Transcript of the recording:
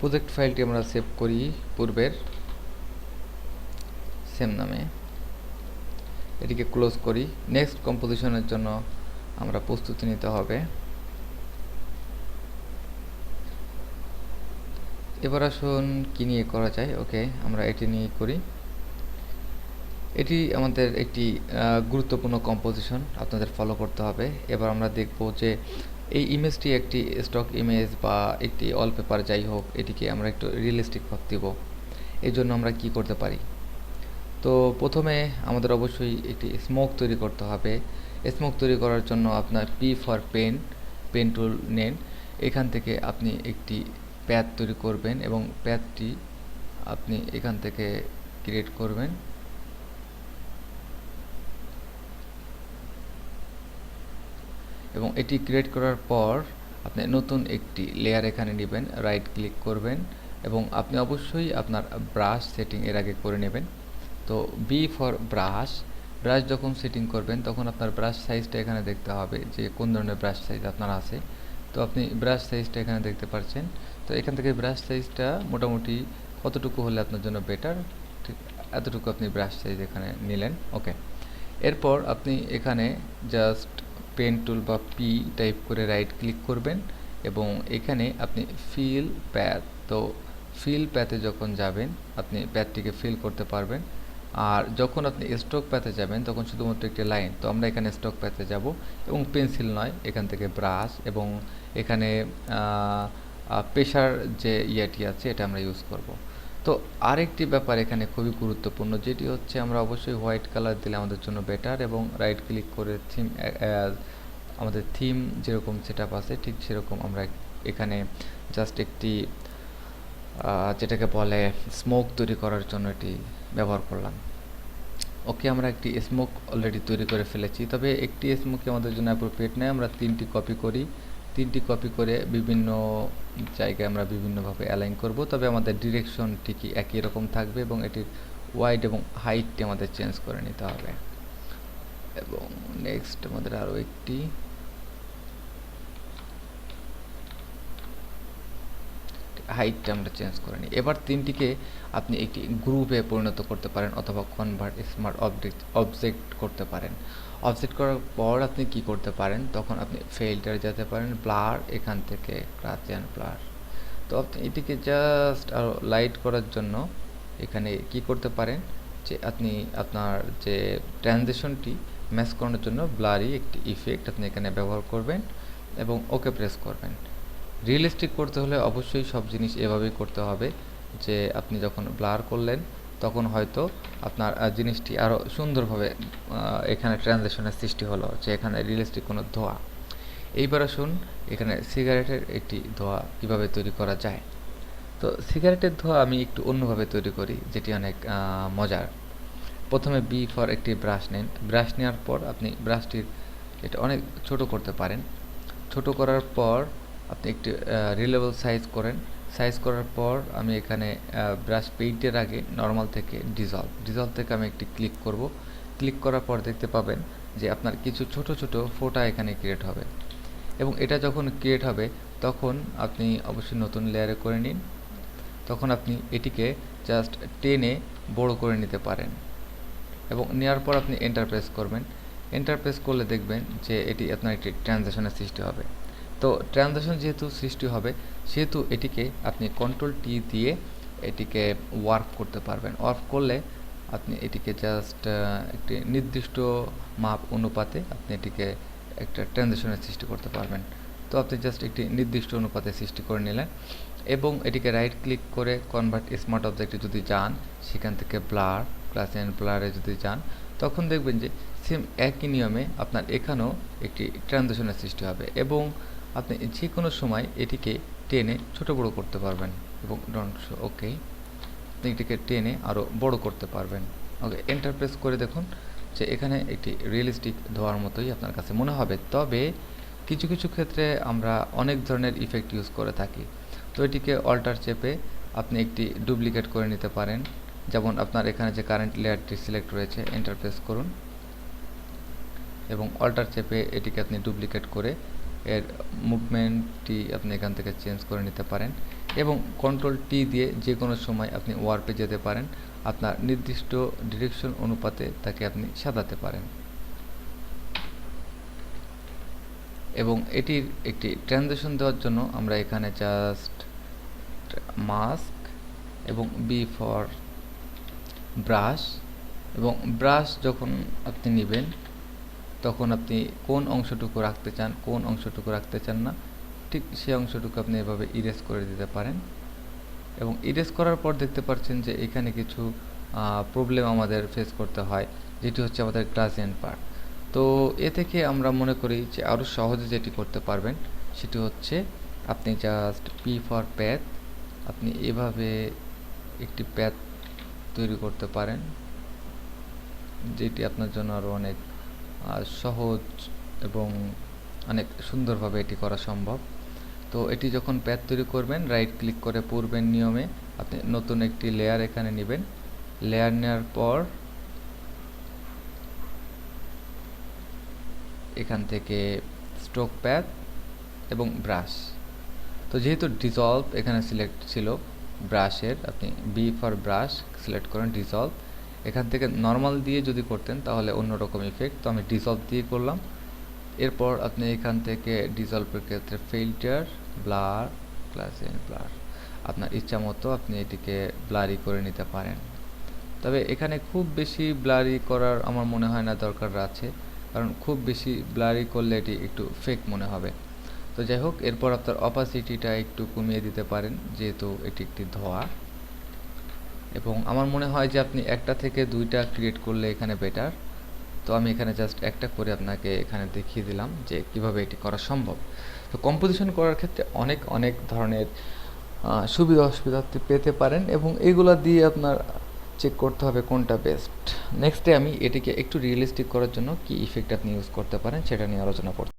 Project ফাইলটি আমরা save করি পূর্বের সেম নামে, এটিকে ক্লোজ করি। নেক্সট কম্পোজিশনের জন্য আমরা প্রস্তুতি নিতে হবে। এবার আসুন কি নিয়ে করা যায়। ওকে, আমরা এটি নিয়ে করি। এটি আমাদের একটি গুরুত্বপূর্ণ কম্পোজিশন, আপনাদের ফলো করতে হবে। এবার আমরা দেখব যে এই ইমেজটি একটি স্টক ইমেজ বা একটি ওয়ালপেপার যাই হোক, এটিকে আমরা একটু রিয়েলিস্টিক ভাব দিব। এই জন্য আমরা কি করতে পারি? তো প্রথমে আমাদের অবশ্যই একটি স্মোক তৈরি করতে হবে। স্মোক তৈরি করার জন্য আপনার পি ফর পেন টুল নেন। এখান থেকে আপনি একটি প্যাথ তৈরি করবেন এবং প্যাথটি আপনি এখান থেকে ক্রিয়েট করবেন। এবং এটি ক্রিয়েট করার পর আপনি নতুন একটি লেয়ার এখানে নেবেন, রাইট ক্লিক করবেন এবং আপনি অবশ্যই আপনার ব্রাশ সেটিং এর আগে করে নেবেন। তো বি ফর ব্রাশ যখন সেটিং করবেন তখন আপনার ব্রাশ সাইজটা এখানে দেখতে হবে যে কোন ধরনের ব্রাশ সাইজ আপনার আছে। তো আপনি ব্রাশ সাইজটা এখানে দেখতে পাচ্ছেন। তো এখান থেকে ব্রাশ সাইজটা মোটামুটি কতটুকু হলে আপনার জন্য বেটার, ঠিক এতটুকু আপনি ব্রাশ সাইজ এখানে নিলেন। ওকে, এরপর আপনি এখানে জাস্ট পেন টুল বা পি টাইপ করে রাইট ক্লিক করবেন এবং এখানে আপনি ফিল প্যাথ, তো ফিল প্যাথে যখন যাবেন আপনি প্যাথটিকে ফিল করতে পারবেন। আর যখন আপনি স্ট্রোক প্যাথে যাবেন তখন শুধুমাত্র একটি লাইন। তো আমরা এখানে স্ট্রোক প্যাথে যাব এবং পেন্সিল নয়, এখান থেকে ব্রাশ এবং এখানে প্রেশার যে ইয়াটি আছে এটা আমরা ইউজ করব। তো আরেকটি ব্যাপার এখানে খুবই গুরুত্বপূর্ণ, যেটি হচ্ছে আমরা অবশ্যই হোয়াইট কালার দিলে আমাদের জন্য বেটার এবং রাইট ক্লিক করে থিম, আমাদের থিম যেরকম সেটআপ আছে ঠিক সেরকম আমরা এখানে জাস্ট একটি যেটাকে বলে স্মোক তৈরি করার জন্য এটি ব্যবহার করলাম। ওকে, আমরা একটি স্মোক অলরেডি তৈরি করে ফেলেছি, তবে একটি স্মোক আমাদের জন্য অ্যাপ্রোপ্রিয়েট নয়। আমরা তিনটি কপি করি, তিনটি কপি করে বিভিন্ন জায়গায় আমরা বিভিন্নভাবে অ্যালাইন করব। তবে আমাদের ডিরেকশন ঠিকই একই রকম থাকবে এবং এটির ওয়াইড এবং হাইটটি আমাদের চেঞ্জ করে নিতে হবে। এবং নেক্সট আমাদের আরও একটি হাইটটা আমরা চেঞ্জ করে নিই। এবার তিনটিকে আপনি একটি গ্রুপে পরিণত করতে পারেন অথবা কনভার্ট স্মার্ট অবজেক্ট করতে পারেন। অবজেক্ট করার পর আপনি কি করতে পারেন, তখন আপনি ফিল্টারে যেতে পারেন, ব্লার, এখান থেকে গাউসিয়ান ব্লার। তো আপনি এটিকে জাস্ট আরও লাইট করার জন্য এখানে কি করতে পারেন যে আপনি আপনার যে ট্রানজিশনটি ম্যাচ করানোর জন্য ব্লারি একটি ইফেক্ট আপনি এখানে ব্যবহার করবেন এবং ওকে প্রেস করবেন। রিয়েলিস্টিক করতে হলে অবশ্যই সব জিনিস এভাবেই করতে হবে যে আপনি যখন ব্লার করলেন তখন হয়তো আপনার জিনিসটি আরও সুন্দরভাবে এখানে ট্রানজিশনের সৃষ্টি হলো, যে এখানে রিয়েলিস্টিক কোনো ধোঁয়া। এইবার আসুন এখানে সিগারেটের একটি ধোঁয়া কীভাবে তৈরি করা যায়। তো সিগারেটের ধোঁয়া আমি একটু অন্যভাবে তৈরি করি, যেটি অনেক মজার। প্রথমে বি ফর একটি ব্রাশ নেন। ব্রাশ নেওয়ার পর আপনি ব্রাশটির এটা অনেক ছোট করতে পারেন। ছোট করার পর আপনি একটি রিলেবল সাইজ করেন। সাইজ করার পর আমি এখানে ব্রাশ পেইন্টের আগে নর্মাল থেকে ডিজলভ থেকে আমি একটি ক্লিক করব। ক্লিক করার পর দেখতে পাবেন যে আপনার কিছু ছোট ছোট ফোঁটা এখানে ক্রিয়েট হবে এবং এটা যখন ক্রিয়েট হবে তখন আপনি অবশ্যই নতুন লেয়ারে করে নিন। তখন আপনি এটিকে জাস্ট টেনে বড় করে নিতে পারেন এবং নেওয়ার পর আপনি এন্টার প্রেস করবেন। এন্টার প্রেস করলে দেখবেন যে এটি আপনার একটি ট্রানজিশনের সৃষ্টি হবে। তো ট্রানজিশন যেহেতু সৃষ্টি হবে সেহেতু এটিকে আপনি কন্ট্রোল টি দিয়ে এটিকে ওয়ার্প করতে পারবেন। ওয়ার্প করলে আপনি এটিকে জাস্ট একটি নির্দিষ্ট মাপ অনুপাতে আপনি এটিকে একটা ট্রানজিশনের সৃষ্টি করতে পারবেন। তো আপনি জাস্ট একটি নির্দিষ্ট অনুপাতে সৃষ্টি করে নিলেন এবং এটিকে রাইট ক্লিক করে কনভার্ট স্মার্ট অবজেক্টে যদি যান, সেখান থেকে ব্লার, গাউসিয়ান ব্লারে যদি যান, তখন দেখবেন যে সেম একই নিয়মে আপনার এখানেও একটি ট্রানজিশনের সৃষ্টি হবে এবং আপনি যে কোনো সময় এটিকে টেনে ছোট বড় করতে পারবেন এবং ওকে, আপনি এটিকে টেনে আরও বড় করতে পারবেন। ওকে, এন্টার প্রেস করে দেখুন যে এখানে একটি রিয়েলিস্টিক ধোয়ার মতোই আপনার কাছে মনে হবে। তবে কিছু কিছু ক্ষেত্রে আমরা অনেক ধরনের ইফেক্ট ইউজ করে থাকি। তো এটিকে অল্টার চেপে আপনি একটি ডুপ্লিকেট করে নিতে পারেন। যেমন আপনার এখানে যে কারেন্ট লেয়ারটি সিলেক্ট রয়েছে, এন্টার প্রেস করুন এবং অল্টার চেপে এটিকে আপনি ডুপ্লিকেট করে এর মুভমেন্টটি আপনি এখান থেকে চেঞ্জ করে নিতে পারেন এবং কন্ট্রোল টি দিয়ে যে কোনো সময় আপনি ওয়ার্পে যেতে পারেন, আপনার নির্দিষ্ট ডিরেকশন অনুপাতে তাকে আপনি সাজাতে পারেন। এবং এটির একটি ট্রানজিশন দেওয়ার জন্য আমরা এখানে জাস্ট মাস্ক এবং বি ফর ব্রাশ, এবং ব্রাশ যখন আপনি নেবেন তখন আপনি কোন অংশটুকু রাখতে চান, কোন অংশটুকু রাখতে চান না, ঠিক সেই অংশটুকু আপনি এভাবে ইরেজ করে দিতে পারেন। এবং ইরেজ করার পর দেখতে পাচ্ছেন যে এখানে কিছু প্রবলেম আমাদের ফেস করতে হয়, যেটি হচ্ছে আমাদের গ্রাসিয়ান পার্ট। তো এ থেকে আমরা মনে করি যে আরও সহজে যেটি করতে পারবেন সেটি হচ্ছে আপনি জাস্ট পি ফর প্যাথ, আপনি এভাবে একটি প্যাথ তৈরি করতে পারেন, যেটি আপনার জন্য আরও অনেক সহজ এবং অনেক সুন্দরভাবে এটি করা সম্ভব। তো এটি যখন প্যাথ তৈরি করবেন, রাইট ক্লিক করে পূর্বের নিয়মে আপনি নতুন একটি লেয়ার এখানে নেবেন। লেয়ার নেওয়ার পর এখান থেকে স্ট্রোক প্যাথ এবং ব্রাশ। তো যেহেতু ডিসলভ এখানে সিলেক্ট ছিল ব্রাশের, আপনি বি ফর ব্রাশ সিলেক্ট করেন, ডিসলভ। এখান থেকে নর্মাল দিয়ে যদি করতেন তাহলে অন্যরকম ইফেক্ট, তো আমি ডিসলভ দিয়ে করলাম। এরপর আপনি এখান থেকে ডিসলভের ক্ষেত্রে ফিল্টার, ব্লার, গ্লাসিয়ান ব্লার, আপনার ইচ্ছা মতো আপনি এটিকে ব্লারি করে নিতে পারেন। তবে এখানে খুব বেশি ব্লারি করার আমার মনে হয় না দরকার আছে, কারণ খুব বেশি ব্লারি করলে এটি একটু ফেক মনে হবে। তো যাই হোক, এরপর আপনার অপাসিটিটা একটু কমিয়ে দিতে পারেন, যেহেতু এটি একটি ধোঁয়া। এবং আমার মনে হয় যে আপনি একটা থেকে দুইটা ক্রিয়েট করলে এখানে বেটার। তো আমি এখানে জাস্ট একটা করে আপনাকে এখানে দেখিয়ে দিলাম যে কিভাবে এটি করা সম্ভব। তো কম্পোজিশন করার ক্ষেত্রে অনেক অনেক ধরনের সুবিধা অসুবিধা আপনি পেতে পারেন, এবং এইগুলা দিয়ে আপনার চেক করতে হবে কোনটা বেস্ট। নেক্সটে আমি এটিকে একটু রিয়েলিস্টিক করার জন্য কি ইফেক্ট আপনি ইউজ করতে পারেন সেটা নিয়ে আলোচনা করতে